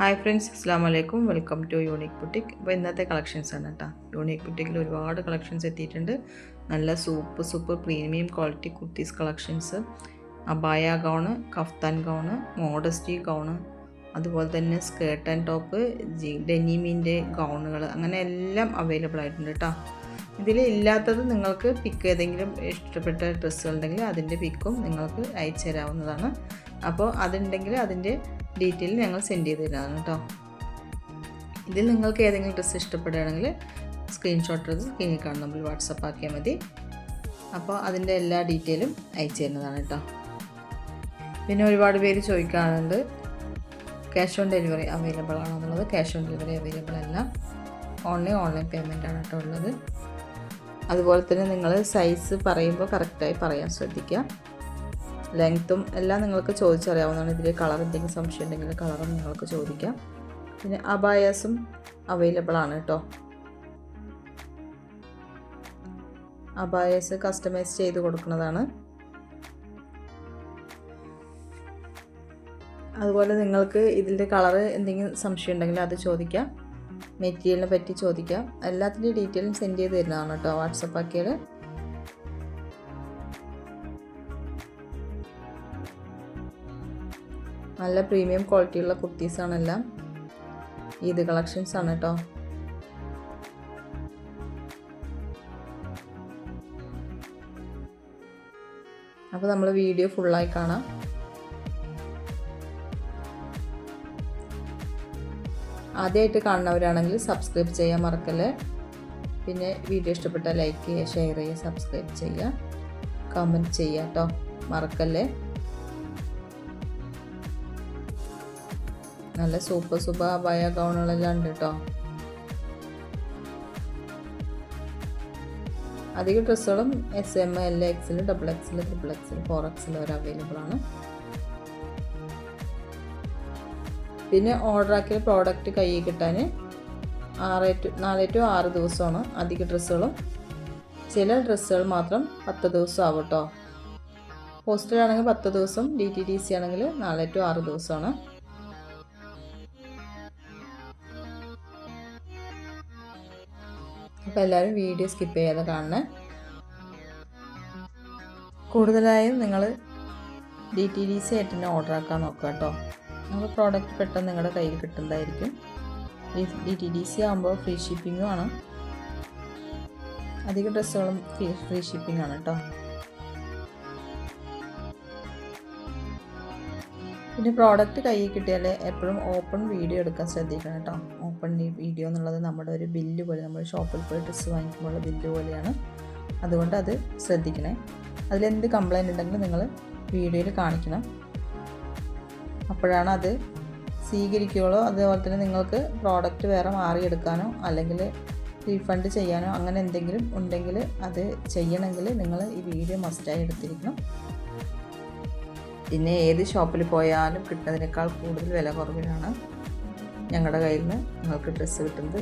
Hi friends, അസ്സാം വലൈക്കും. Welcome to unique boutique. അപ്പോൾ ഇന്നത്തെ കളക്ഷൻസ് ആണ് കേട്ടോ. യൂണിക് ബുട്ടിക്കിൽ ഒരുപാട് കളക്ഷൻസ് എത്തിയിട്ടുണ്ട്. നല്ല super premium quality kurtis collections, അബായ ഗൗണ്, കഫ്താൻ ഗൗണ്, മോഡസ്റ്റി ഗൗണ്, അതുപോലെ തന്നെ സ്കേർട്ട് ആൻഡ് ടോപ്പ്, ഡെനിമിൻ്റെ ഗൗണുകൾ, അങ്ങനെ എല്ലാം അവൈലബിൾ ആയിട്ടുണ്ട് കേട്ടോ. ഇതിൽ ഇല്ലാത്തത് നിങ്ങൾക്ക് പിക്ക് ഏതെങ്കിലും ഇഷ്ടപ്പെട്ട ഡ്രസ്സുകളുണ്ടെങ്കിൽ അതിൻ്റെ പിക്കും നിങ്ങൾക്ക് അയച്ചു തരാവുന്നതാണ്. അപ്പോൾ അതുണ്ടെങ്കിൽ അതിൻ്റെ ഡീറ്റെയിൽ ഞങ്ങൾ സെൻഡ് ചെയ്ത് തരാണ് കേട്ടോ. ഇതിൽ നിങ്ങൾക്ക് ഏതെങ്കിലും ഡ്രസ്സ് ഇഷ്ടപ്പെടുകയാണെങ്കിൽ സ്ക്രീൻഷോട്ട് എടുത്ത് സ്ക്രീനിൽ കാണുന്ന നമ്പറിൽ വാട്സപ്പ് ആക്കിയാൽ മതി. അപ്പോൾ അതിൻ്റെ എല്ലാ ഡീറ്റെയിലും അയച്ചു തരുന്നതാണ് കേട്ടോ. പിന്നെ ഒരുപാട് പേര് ചോദിക്കാറുണ്ട് ക്യാഷ് ഓൺ ഡെലിവറി അവൈലബിൾ ആണോ എന്നുള്ളത്. ക്യാഷ് ഓൺ ഡെലിവറി അവൈലബിൾ അല്ല, ഓൺലൈൻ പേയ്മെൻ്റ് ആണ് കേട്ടോ ഉള്ളത്. അതുപോലെ തന്നെ നിങ്ങൾ സൈസ് പറയുമ്പോൾ കറക്റ്റായി പറയാൻ ശ്രദ്ധിക്കുക. ലെങ്ത്തും എല്ലാം നിങ്ങൾക്ക് ചോദിച്ചറിയാവുന്നതാണ്. ഇതിൽ കളർ എന്തെങ്കിലും സംശയം ഉണ്ടെങ്കിൽ കളറും നിങ്ങൾക്ക് ചോദിക്കാം. പിന്നെ അബായാസും അവൈലബിൾ ആണ് കേട്ടോ. അബായാസ് കസ്റ്റമൈസ് ചെയ്ത് കൊടുക്കുന്നതാണ്. അതുപോലെ നിങ്ങൾക്ക് ഇതിൻ്റെ കളർ എന്തെങ്കിലും സംശയം ഉണ്ടെങ്കിൽ അത് ചോദിക്കാം. മെറ്റീരിയലിനെ പറ്റി ചോദിക്കാം. എല്ലാത്തിൻ്റെ ഡീറ്റെയിലും സെൻഡ് ചെയ്ത് തരുന്നതാണ് കേട്ടോ വാട്സപ്പ് ആക്കിയാൽ. നല്ല പ്രീമിയം ക്വാളിറ്റിയുള്ള കുർത്തീസാണെല്ലാം. ഈദ് കളക്ഷൻസ് ആണ് കേട്ടോ. അപ്പോൾ നമ്മൾ വീഡിയോ ഫുള്ളായി കാണാം. ആദ്യമായിട്ട് കാണുന്നവരാണെങ്കിൽ സബ്സ്ക്രൈബ് ചെയ്യാൻ മറക്കല്ലേ. പിന്നെ വീഡിയോ ഇഷ്ടപ്പെട്ടാൽ ലൈക്ക് ചെയ്യുക, ഷെയർ ചെയ്യുക, സബ്സ്ക്രൈബ് ചെയ്യുക, കമൻറ്റ് ചെയ്യുക കേട്ടോ, മറക്കല്ലേ. നല്ല സൂപ്പർ അബായ ഗൗണുകളെല്ലാം ഉണ്ട് കേട്ടോ. അധിക ഡ്രസ്സുകളും SM, L, XL, XXL, XXL, 4XL വരെ അവൈലബിൾ ആണ്. പിന്നെ ഓർഡർ ആക്കിയ പ്രോഡക്റ്റ് കയ്യിൽ കിട്ടാൻ 4 to 6 ദിവസമാണ് അധിക ഡ്രസ്സുകളും. ചില ഡ്രസ്സുകൾ മാത്രം 10 ദിവസം ആവും കേട്ടോ. പോസ്റ്റിലാണെങ്കിൽ 10 ദിവസം, DTDC ആണെങ്കിൽ 4 to 6 ദിവസമാണ്. അപ്പോൾ എല്ലാവരും വീഡിയോ സ്കിപ്പ് ചെയ്യാതെ കാണണേ. കൂടുതലായും നിങ്ങൾ DTDC ആയിട്ട് തന്നെ ഓർഡർ ആക്കാൻ നോക്കുക കേട്ടോ. നമുക്ക് പ്രോഡക്റ്റ് പെട്ടെന്ന് നിങ്ങളുടെ കയ്യിൽ കിട്ടുന്നതായിരിക്കും. DTDC ആകുമ്പോൾ ഫ്രീ ഷിപ്പിങ്ങും ആണ്. അധിക ഡ്രസ്സുകളും ഫ്രീ ഷിപ്പിംഗ് ആണ് കേട്ടോ. പിന്നെ പ്രോഡക്റ്റ് കയ്യിൽ കിട്ടിയാൽ എപ്പോഴും ഓപ്പൺ വീഡിയോ എടുക്കാൻ ശ്രദ്ധിക്കണം കേട്ടോ. ഓപ്പൺ വീഡിയോ എന്നുള്ളത് നമ്മുടെ ഒരു ബില്ല് പോലെ, നമ്മൾ ഷോപ്പിൽ പോയി ഡ്രസ്സ് വാങ്ങിക്കുമ്പോൾ ബില്ല് പോലെയാണ്. അതുകൊണ്ട് അത് ശ്രദ്ധിക്കണേ. അതിലെന്ത് കംപ്ലൈൻറ്റ് ഉണ്ടെങ്കിലും നിങ്ങൾ വീഡിയോയിൽ കാണിക്കണം. അപ്പോഴാണ് അത് സ്വീകരിക്കുകയുള്ളൂ. അതുപോലെ തന്നെ നിങ്ങൾക്ക് പ്രോഡക്റ്റ് വേറെ മാറിയെടുക്കാനോ അല്ലെങ്കിൽ റീഫണ്ട് ചെയ്യാനോ അങ്ങനെ എന്തെങ്കിലും ഉണ്ടെങ്കിൽ അത് ചെയ്യണമെങ്കിൽ നിങ്ങൾ ഈ വീഡിയോ മസ്റ്റായി എടുത്തിരിക്കണം. പിന്നെ ഏത് ഷോപ്പിൽ പോയാലും കിട്ടുന്നതിനേക്കാൾ കൂടുതൽ വില കുറവിലാണ് ഞങ്ങളുടെ കയ്യിൽ നിന്ന് നിങ്ങൾക്ക് ഡ്രസ്സ് കിട്ടുന്നത്.